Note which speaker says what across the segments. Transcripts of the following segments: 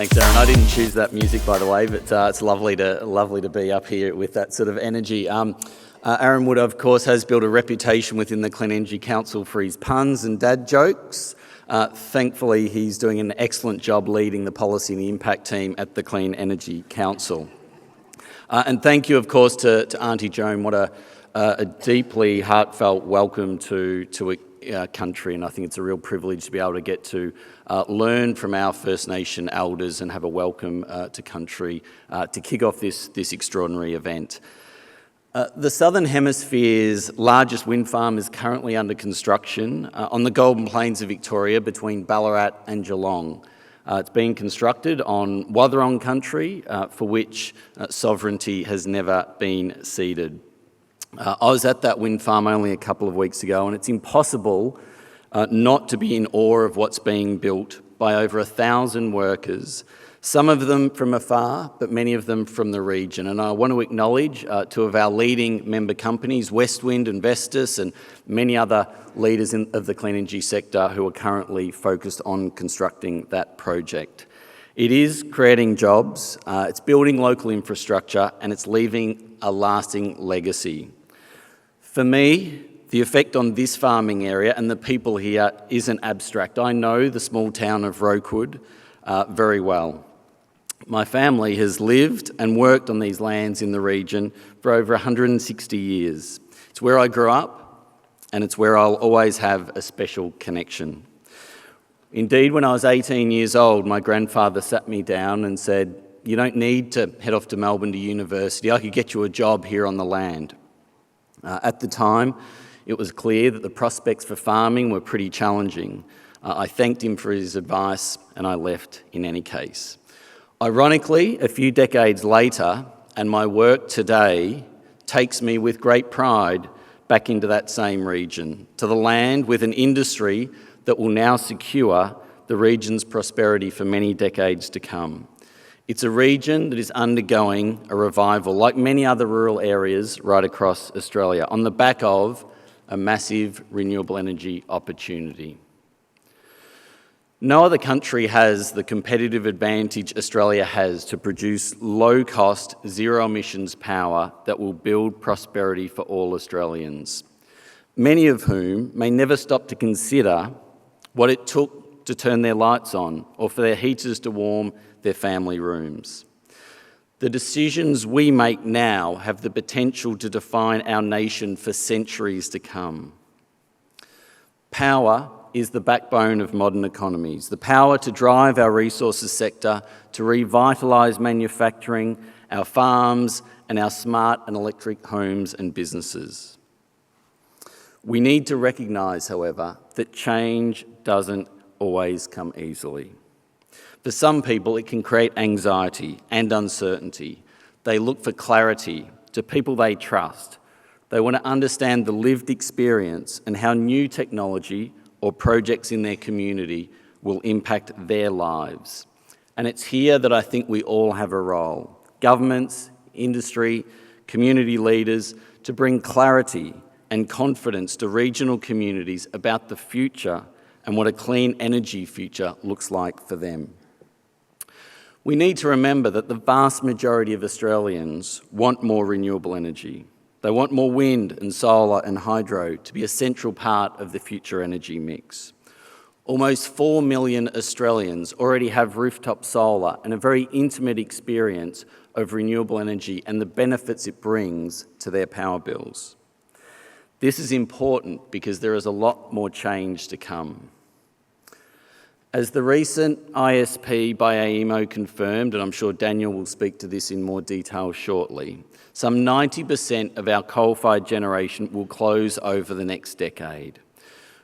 Speaker 1: Thanks, Aaron. I didn't choose that music, by the way, but it's lovely to be up here with that sort of energy. Aaron Wood, of course, has built a reputation within the Clean Energy Council for his puns and dad jokes. Thankfully, he's doing an excellent job leading the policy and the impact team at the Clean Energy Council. And thank you, of course, to Auntie Joan. What a deeply heartfelt welcome to a country, and I think it's a real privilege to be able to get to learn from our First Nation elders and have a welcome to country to kick off this extraordinary event. The Southern Hemisphere's largest wind farm is currently under construction on the Golden Plains of Victoria between Ballarat and Geelong. It's being constructed on Wathaurong country for which sovereignty has never been ceded. I was at that wind farm only a couple of weeks ago, and it's impossible not to be in awe of what's being built by over 1,000 workers, some of them from afar, but many of them from the region. And I want to acknowledge two of our leading member companies, Westwind and Vestas, and many other leaders of the clean energy sector who are currently focused on constructing that project. It is creating jobs, it's building local infrastructure, and it's leaving a lasting legacy. For me, the effect on this farming area and the people here isn't abstract. I know the small town of Rokewood very well. My family has lived and worked on these lands in the region for over 160 years. It's where I grew up, and it's where I'll always have a special connection. Indeed, when I was 18 years old, my grandfather sat me down and said, "You don't need to head off to Melbourne to university. I could get you a job here on the land." At the time, it was clear that the prospects for farming were pretty challenging. I thanked him for his advice, and I left in any case. Ironically, a few decades later, and my work today takes me with great pride back into that same region, to the land with an industry that will now secure the region's prosperity for many decades to come. It's a region that is undergoing a revival, like many other rural areas right across Australia, on the back of a massive renewable energy opportunity. No other country has the competitive advantage Australia has to produce low-cost, zero-emissions power that will build prosperity for all Australians, many of whom may never stop to consider what it took to turn their lights on or for their heaters to warm their family rooms. The decisions we make now have the potential to define our nation for centuries to come. Power is the backbone of modern economies, the power to drive our resources sector, to revitalise manufacturing, our farms, and our smart and electric homes and businesses. We need to recognise, however, that change doesn't always come easily. For some people, it can create anxiety and uncertainty. They look for clarity to people they trust. They want to understand the lived experience and how new technology or projects in their community will impact their lives. And it's here that I think we all have a role. Governments, industry, community leaders, to bring clarity and confidence to regional communities about the future and what a clean energy future looks like for them. We need to remember that the vast majority of Australians want more renewable energy. They want more wind and solar and hydro to be a central part of the future energy mix. Almost 4 million Australians already have rooftop solar and a very intimate experience of renewable energy and the benefits it brings to their power bills. This is important because there is a lot more change to come. As the recent ISP by AEMO confirmed, and I'm sure Daniel will speak to this in more detail shortly, some 90% of our coal-fired generation will close over the next decade.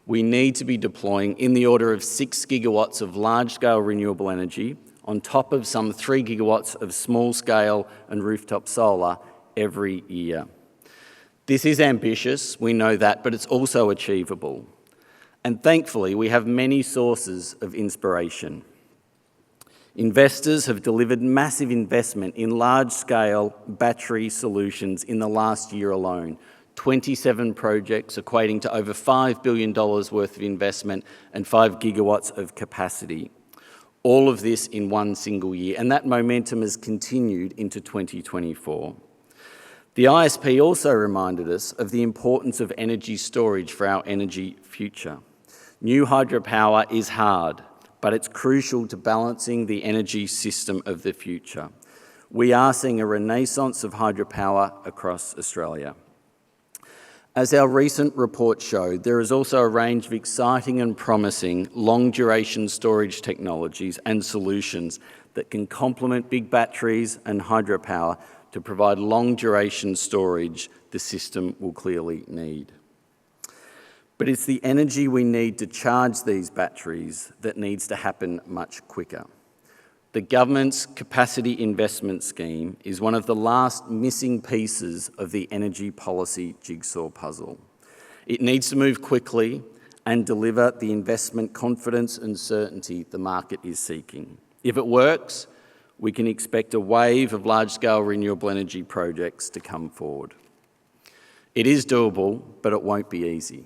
Speaker 1: We need to be deploying in the order of 6 gigawatts of large-scale renewable energy on top of some 3 gigawatts of small-scale and rooftop solar every year. This is ambitious, we know that, but it's also achievable. And thankfully, we have many sources of inspiration. Investors have delivered massive investment in large-scale battery solutions in the last year alone. 27 projects equating to over $5 billion worth of investment and 5 gigawatts of capacity. All of this in one single year, and that momentum has continued into 2024. The ISP also reminded us of the importance of energy storage for our energy future. New hydropower is hard, but it's crucial to balancing the energy system of the future. We are seeing a renaissance of hydropower across Australia. As our recent report showed, there is also a range of exciting and promising long-duration storage technologies and solutions that can complement big batteries and hydropower to provide long-duration storage the system will clearly need. But it's the energy we need to charge these batteries that needs to happen much quicker. The government's capacity investment scheme is one of the last missing pieces of the energy policy jigsaw puzzle. It needs to move quickly and deliver the investment confidence and certainty the market is seeking. If it works, we can expect a wave of large-scale renewable energy projects to come forward. It is doable, but it won't be easy.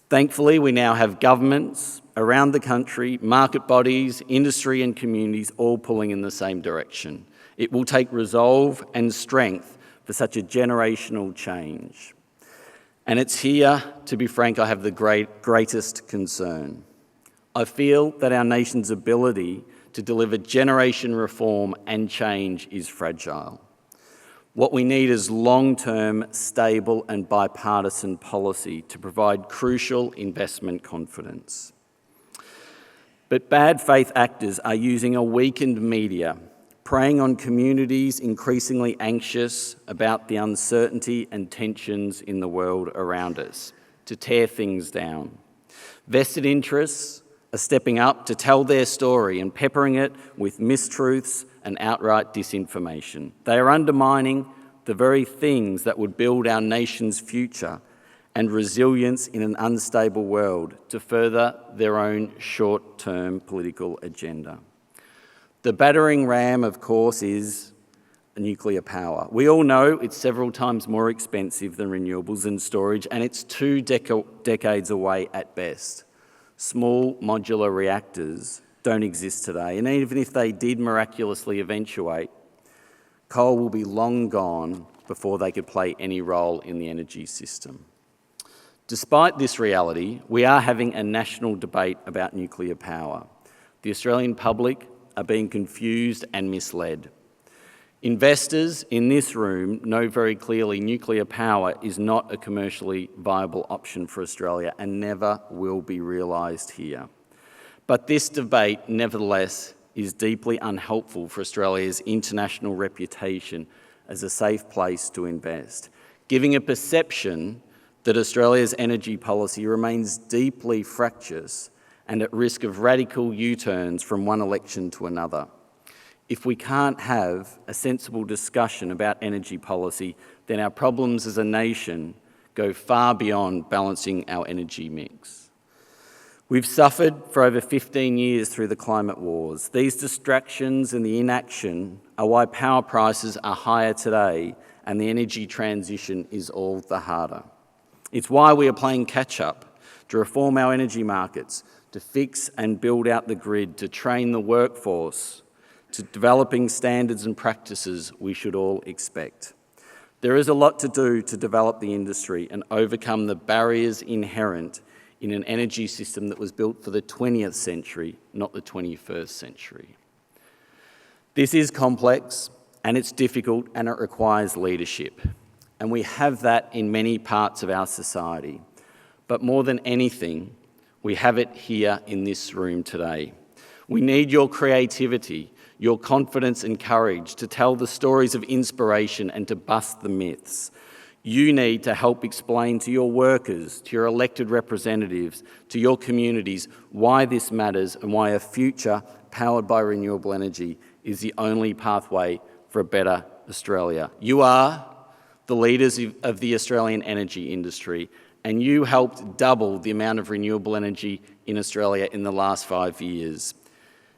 Speaker 1: Thankfully, we now have governments around the country, market bodies, industry and communities all pulling in the same direction. It will take resolve and strength for such a generational change. And it's here, to be frank, I have the greatest concern. I feel that our nation's ability to deliver generation reform and change is fragile. What we need is long-term, stable and bipartisan policy to provide crucial investment confidence. But bad faith actors are using a weakened media, preying on communities increasingly anxious about the uncertainty and tensions in the world around us, to tear things down. Vested interests are stepping up to tell their story and peppering it with mistruths and outright disinformation. They are undermining the very things that would build our nation's future and resilience in an unstable world to further their own short-term political agenda. The battering ram, of course, is nuclear power. We all know it's several times more expensive than renewables and storage, and it's 2 decades away at best. Small modular reactors don't exist today, and even if they did miraculously eventuate, coal will be long gone before they could play any role in the energy system. Despite this reality, we are having a national debate about nuclear power. The Australian public are being confused and misled. Investors in this room know very clearly nuclear power is not a commercially viable option for Australia and never will be realised here. But this debate, nevertheless, is deeply unhelpful for Australia's international reputation as a safe place to invest, giving a perception that Australia's energy policy remains deeply fractious and at risk of radical U-turns from one election to another. If we can't have a sensible discussion about energy policy, then our problems as a nation go far beyond balancing our energy mix. We've suffered for over 15 years through the climate wars. These distractions and the inaction are why power prices are higher today and the energy transition is all the harder. It's why we are playing catch-up to reform our energy markets, to fix and build out the grid, to train the workforce, to developing standards and practices we should all expect. There is a lot to do to develop the industry and overcome the barriers inherent in an energy system that was built for the 20th century, not the 21st century. This is complex and it's difficult and it requires leadership. And we have that in many parts of our society. But more than anything, we have it here in this room today. We need your creativity, your confidence and courage to tell the stories of inspiration and to bust the myths. You need to help explain to your workers, to your elected representatives, to your communities why this matters and why a future powered by renewable energy is the only pathway for a better Australia. You are the leaders of the Australian energy industry, and you helped double the amount of renewable energy in Australia in the last 5 years.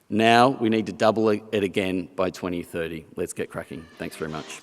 Speaker 1: Now we need to double it again by 2030. Let's get cracking. Thanks very much.